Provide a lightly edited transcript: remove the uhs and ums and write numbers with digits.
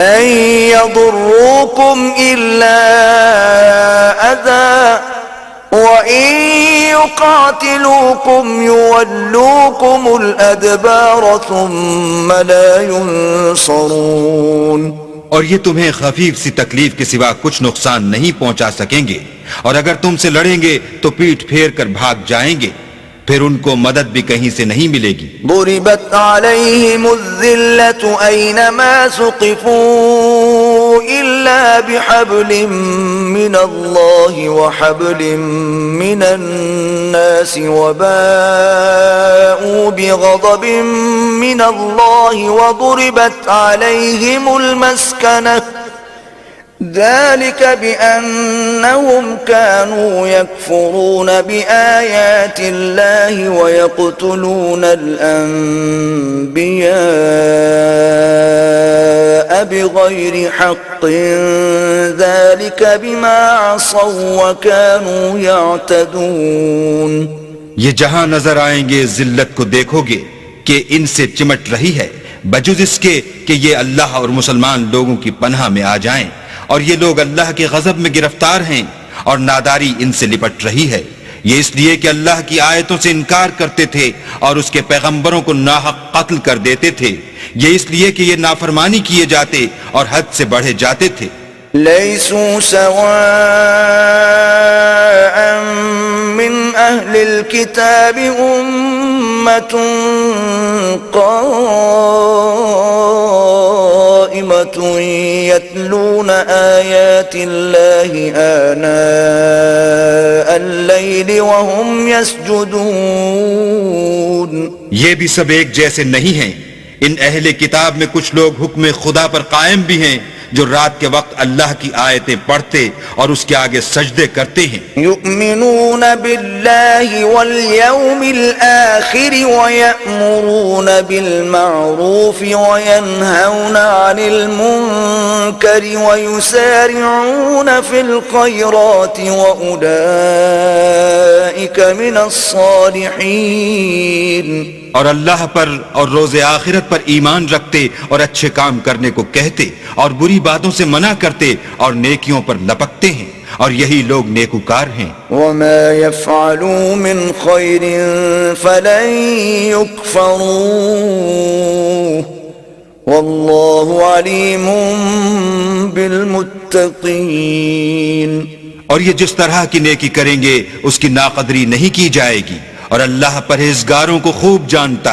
لن يضروكم إلا أذى وإن يقاتلوكم يولوكم الأدبار ثم لا ينصرون. اور یہ تمہیں خفیف سی تکلیف کے سوا کچھ نقصان نہیں پہنچا سکیں گے، اور اگر تم سے لڑیں گے تو پیٹھ پھیر کر بھاگ جائیں گے، پھر ان کو مدد بھی کہیں سے نہیں ملے گی. ضربت عليهم الذلة أينما ثقفوا إلا بحبل من الله وحبل من الناس وباءوا بغضب من الله وضربت عليهم المسكنة ذلك بأنهم كانوا يكفرون بآيات الله ويقتلون الأنبياء بغير حق ذلك بما عصوا وكانوا يعتدون. یہ جہاں نظر آئیں گے ذلت کو دیکھو گے کہ ان سے چمٹ رہی ہے، بجز اس کے کہ یہ اللہ اور مسلمان لوگوں کی پناہ میں آ جائیں، اور یہ لوگ اللہ کے غضب میں گرفتار ہیں اور ناداری ان سے لپٹ رہی ہے. یہ اس لیے کہ اللہ کی آیتوں سے انکار کرتے تھے اور اس کے پیغمبروں کو ناحق قتل کر دیتے تھے. یہ اس لیے کہ یہ نافرمانی کیے جاتے اور حد سے بڑھے جاتے تھے. ليسوا سواء من أهل الكتاب أمة قائمة يتلون آيات الله آناء الليل وهم يسجدون. یہ بھی سب ایک جیسے نہیں ہیں. ان اہل کتاب میں کچھ لوگ حکم خدا پر قائم بھی ہیں جو رات کے وقت اللہ کی آیتیں پڑھتے اور اس کے آگے سجدے کرتے ہیں. یؤمنون باللہ والیوم الآخر ویأمرون بالمعروف وینہون عن المنکر ویسارعون فی الخیرات وأولئک من الصالحین. اور اللہ پر اور روز آخرت پر ایمان رکھتے اور اچھے کام کرنے کو کہتے اور بری باتوں سے منع کرتے اور نیکیوں پر لپکتے ہیں، اور یہی لوگ نیکوکار ہیں. وما يفعلوا من خير فلن يكفروه والله عليم بالمتقين. اور یہ جس طرح کی نیکی کریں گے اس کی ناقدری نہیں کی جائے گی، اور اللہ پرہیزگاروں کو خوب جانتا ہے.